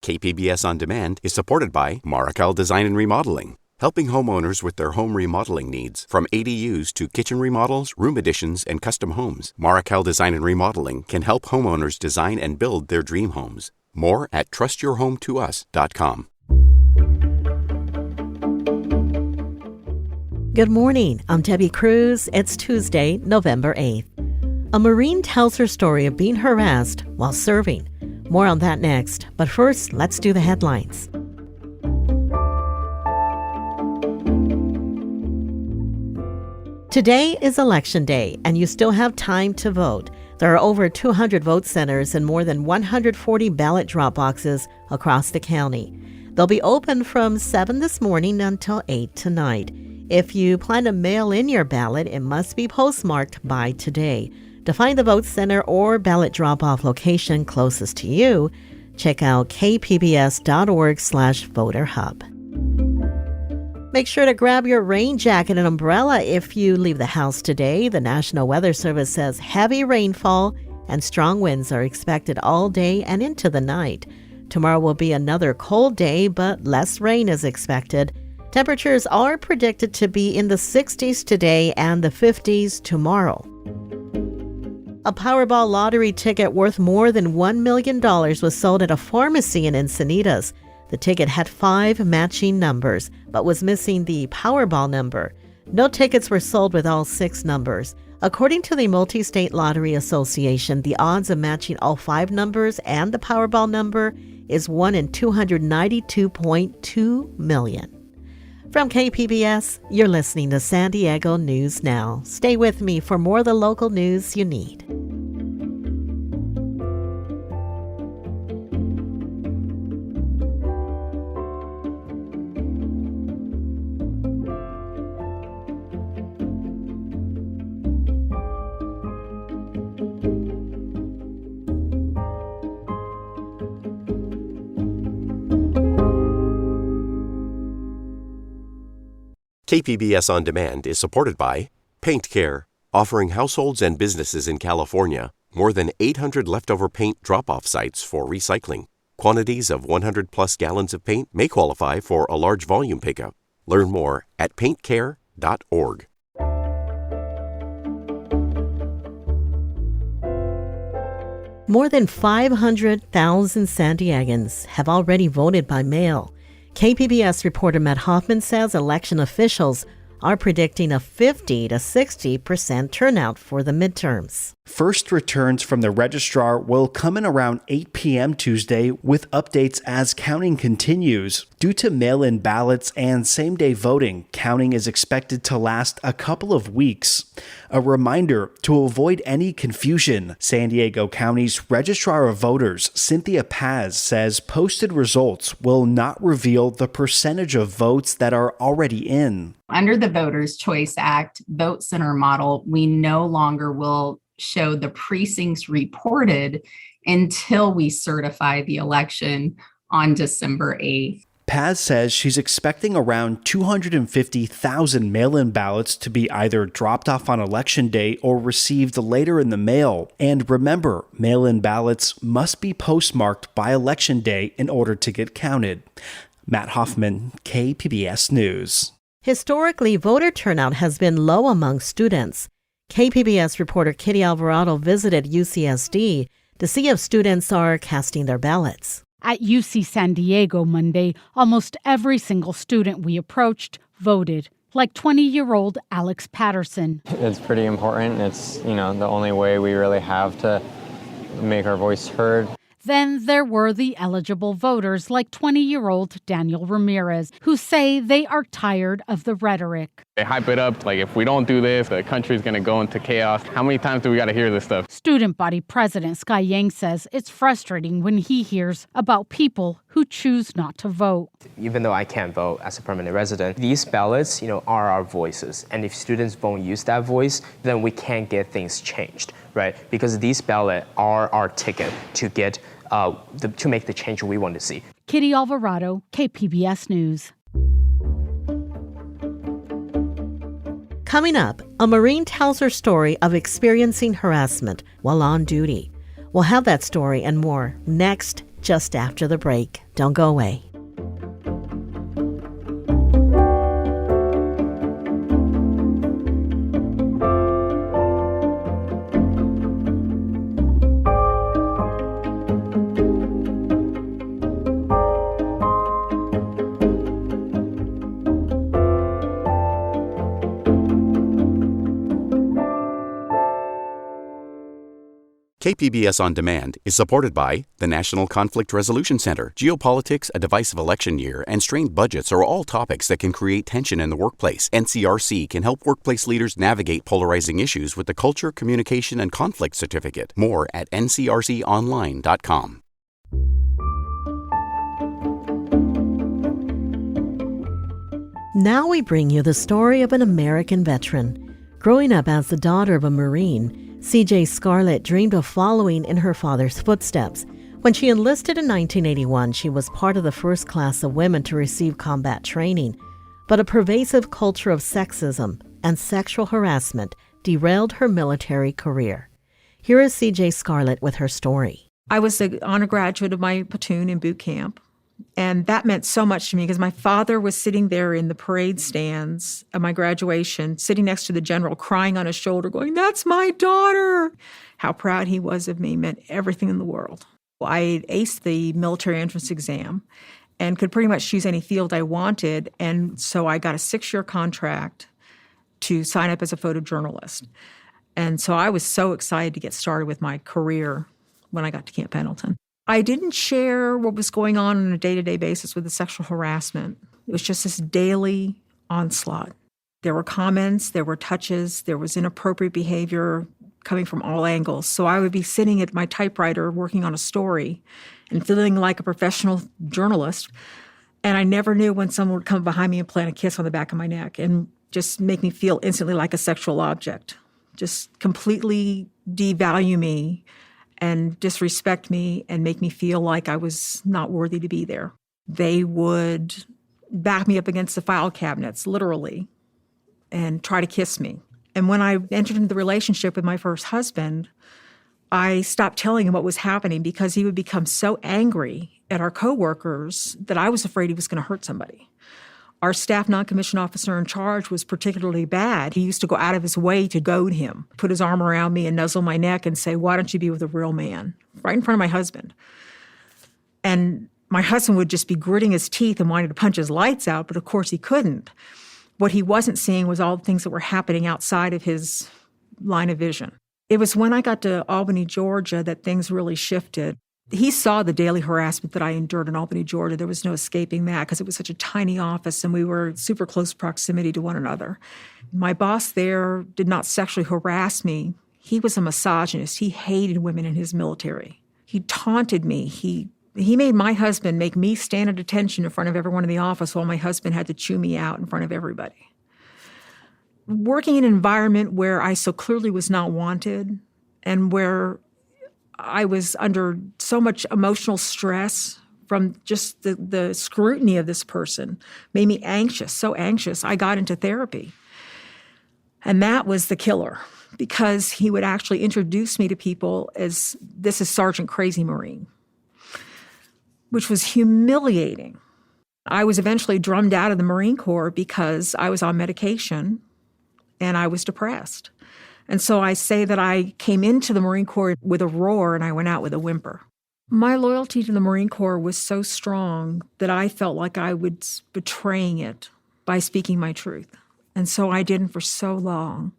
KPBS On Demand is supported by Markel Design and Remodeling, helping homeowners with their home remodeling needs. From ADUs to kitchen remodels, room additions, and custom homes, Markel Design and Remodeling can help homeowners design and build their dream homes. More at trustyourhometous.com. Good morning. I'm Debbie Cruz. It's Tuesday, November 8th. A Marine tells her story of being harassed while serving. More on that next. But first, let's do the headlines. Today is Election Day, and you still have time to vote. There are over 200 vote centers and more than 140 ballot drop boxes across the county. They'll be open from 7 this morning until 8 tonight. If you plan to mail in your ballot, it must be postmarked by today. To find the vote center or ballot drop-off location closest to you, check out kpbs.org/voterhub. Make sure to grab your rain jacket and umbrella if you leave the house today. The National Weather Service says heavy rainfall and strong winds are expected all day and into the night. Tomorrow will be another cold day, but less rain is expected. Temperatures are predicted to be in the 60s today and the 50s tomorrow. A Powerball lottery ticket worth more than $1 million was sold at a pharmacy in Encinitas. The ticket had 5 matching numbers, but was missing the Powerball number. No tickets were sold with all 6 numbers. According to the Multi-State Lottery Association, the odds of matching all 5 numbers and the Powerball number is 1 in 292.2 million. From KPBS, you're listening to San Diego News Now. Stay with me for more of the local news you need. KPBS On Demand is supported by Paint Care, offering households and businesses in California more than 800 leftover paint drop-off sites for recycling. Quantities of 100-plus gallons of paint may qualify for a large volume pickup. Learn more at paintcare.org. More than 500,000 San Diegans have already voted by mail. KPBS reporter Matt Hoffman says election officials are predicting a 50 to 60% turnout for the midterms. First returns from the registrar will come in around 8 p.m. Tuesday with updates as counting continues. Due to mail-in ballots and same-day voting, counting is expected to last a couple of weeks. A reminder to avoid any confusion, San Diego County's Registrar of Voters, Cynthia Paz, says posted results will not reveal the percentage of votes that are already in. Under the Voters' Choice Act vote center model, we no longer will show the precincts reported until we certify the election on December 8th. Paz says she's expecting around 250,000 mail-in ballots to be either dropped off on Election Day or received later in the mail. And remember, mail-in ballots must be postmarked by Election Day in order to get counted. Matt Hoffman, KPBS News. Historically, voter turnout has been low among students. KPBS reporter Kitty Alvarado visited UCSD to see if students are casting their ballots. At UC San Diego Monday, almost every single student we approached voted, like 20-year-old Alex Patterson. It's pretty important. It's, the only way we really have to make our voice heard. Then there were the eligible voters like 20-year-old Daniel Ramirez, who say they are tired of the rhetoric. They hype it up like if we don't do this, the country's going to go into chaos. How many times do we got to hear this stuff? Student body president Sky Yang says it's frustrating when he hears about people who choose not to vote. Even though I can't vote as a permanent resident, these ballots, are our voices. And if students won't use that voice, then we can't get things changed, right? Because these ballots are our ticket to get to make the change we want to see. Kitty Alvarado, KPBS News. Coming up, a Marine tells her story of experiencing harassment while on duty. We'll have that story and more next just after the break. Don't go away. KPBS On Demand is supported by the National Conflict Resolution Center. Geopolitics, a divisive election year, and strained budgets are all topics that can create tension in the workplace. NCRC can help workplace leaders navigate polarizing issues with the Culture, Communication, and Conflict Certificate. More at ncrconline.com. Now we bring you the story of an American veteran. Growing up as the daughter of a Marine, C.J. Scarlett dreamed of following in her father's footsteps. When she enlisted in 1981, she was part of the first class of women to receive combat training. But a pervasive culture of sexism and sexual harassment derailed her military career. Here is C.J. Scarlett with her story. I was an honor graduate of my platoon in boot camp. And that meant so much to me because my father was sitting there in the parade stands at my graduation, sitting next to the general, crying on his shoulder, going, "That's my daughter." How proud he was of me meant everything in the world. I aced the military entrance exam and could pretty much choose any field I wanted. And so I got a 6-year contract to sign up as a photojournalist. And so I was so excited to get started with my career when I got to Camp Pendleton. I didn't share what was going on a day-to-day basis with the sexual harassment. It was just this daily onslaught. There were comments, there were touches, there was inappropriate behavior coming from all angles. So I would be sitting at my typewriter working on a story and feeling like a professional journalist. And I never knew when someone would come behind me and plant a kiss on the back of my neck and just make me feel instantly like a sexual object, just completely devalue me and disrespect me and make me feel like I was not worthy to be there. They would back me up against the file cabinets, literally, and try to kiss me. And when I entered into the relationship with my first husband, I stopped telling him what was happening because he would become so angry at our coworkers that I was afraid he was going to hurt somebody. Our staff non-commissioned officer in charge was particularly bad. He used to go out of his way to goad him, put his arm around me and nuzzle my neck and say, "Why don't you be with a real man?" Right in front of my husband. And my husband would just be gritting his teeth and wanting to punch his lights out, but of course he couldn't. What he wasn't seeing was all the things that were happening outside of his line of vision. It was when I got to Albany, Georgia, that things really shifted. He saw the daily harassment that I endured in Albany, Georgia. There was no escaping that because it was such a tiny office and we were in super close proximity to one another. My boss there did not sexually harass me. He was a misogynist. He hated women in his military. He taunted me. He made my husband make me stand at attention in front of everyone in the office while my husband had to chew me out in front of everybody. Working in an environment where I so clearly was not wanted and where I was under so much emotional stress from just the scrutiny of this person made me anxious, so anxious. I got into therapy. And that was the killer because he would actually introduce me to people as, "This is Sergeant Crazy Marine," which was humiliating. I was eventually drummed out of the Marine Corps because I was on medication and I was depressed. And so I say that I came into the Marine Corps with a roar and I went out with a whimper. My loyalty to the Marine Corps was so strong that I felt like I was betraying it by speaking my truth. And so I didn't for so long.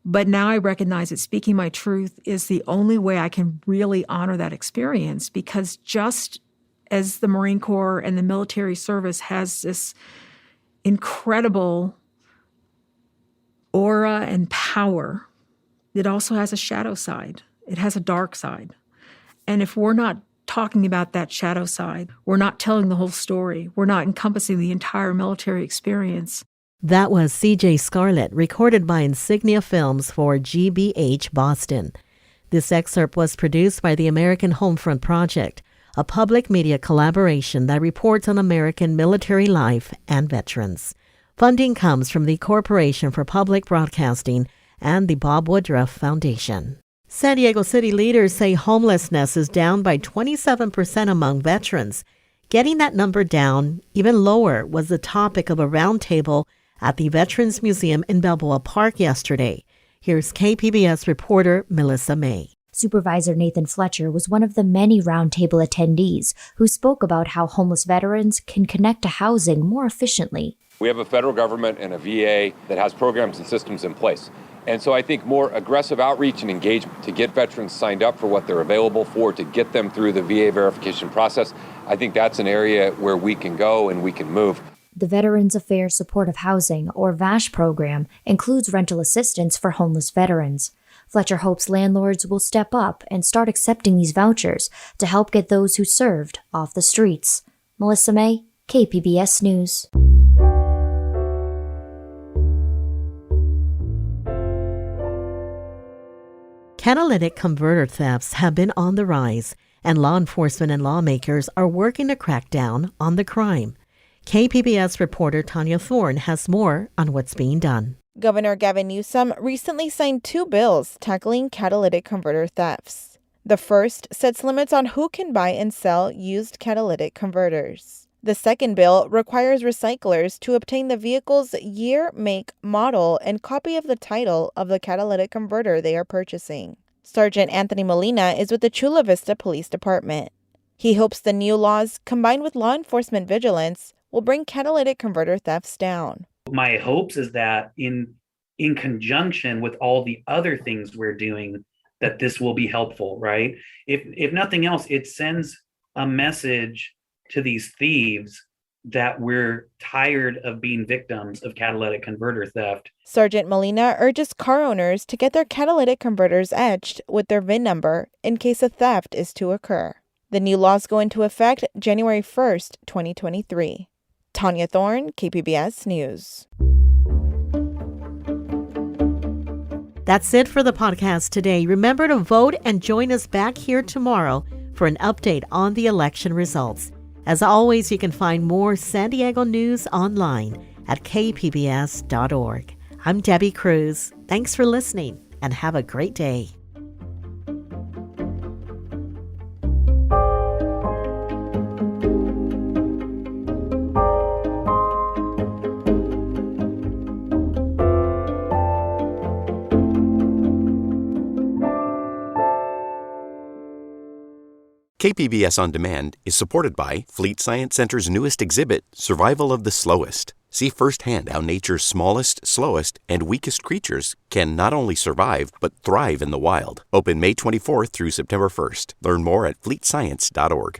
But now I recognize that speaking my truth is the only way I can really honor that experience, because just as the Marine Corps and the military service has this incredible aura and power, it also has a shadow side. It has a dark side. And if we're not talking about that shadow side, we're not telling the whole story, we're not encompassing the entire military experience. That was C.J. Scarlett, recorded by Insignia Films for GBH Boston. This excerpt was produced by the American Homefront Project, a public media collaboration that reports on American military life and veterans. Funding comes from the Corporation for Public Broadcasting and the Bob Woodruff Foundation. San Diego City leaders say homelessness is down by 27% among veterans. Getting that number down even lower was the topic of a roundtable at the Veterans Museum in Balboa Park yesterday. Here's KPBS reporter Melissa May. Supervisor Nathan Fletcher was one of the many roundtable attendees who spoke about how homeless veterans can connect to housing more efficiently. We have a federal government and a VA that has programs and systems in place. And so I think more aggressive outreach and engagement to get veterans signed up for what they're available for, to get them through the VA verification process, I think that's an area where we can go and we can move. The Veterans Affairs Supportive Housing, or VASH program, includes rental assistance for homeless veterans. Fletcher hopes landlords will step up and start accepting these vouchers to help get those who served off the streets. Melissa May, KPBS News. Catalytic converter thefts have been on the rise, and law enforcement and lawmakers are working to crack down on the crime. KPBS reporter Tanya Thorne has more on what's being done. Governor Gavin Newsom recently signed 2 bills tackling catalytic converter thefts. The first sets limits on who can buy and sell used catalytic converters. The second bill requires recyclers to obtain the vehicle's year, make, model, and copy of the title of the catalytic converter they are purchasing. Sergeant Anthony Molina is with the Chula Vista Police Department. He hopes the new laws, combined with law enforcement vigilance, will bring catalytic converter thefts down. My hopes is that in conjunction with all the other things we're doing, that this will be helpful, right? If nothing else, it sends a message to these thieves that we're tired of being victims of catalytic converter theft. Sergeant Molina urges car owners to get their catalytic converters etched with their VIN number in case a theft is to occur. The new laws go into effect January 1st, 2023. Tanya Thorne, KPBS News. That's it for the podcast today. Remember to vote and join us back here tomorrow for an update on the election results. As always, you can find more San Diego news online at kpbs.org. I'm Debbie Cruz. Thanks for listening and have a great day. KPBS On Demand is supported by Fleet Science Center's newest exhibit, Survival of the Slowest. See firsthand how nature's smallest, slowest, and weakest creatures can not only survive, but thrive in the wild. Open May 24th through September 1st. Learn more at fleetscience.org.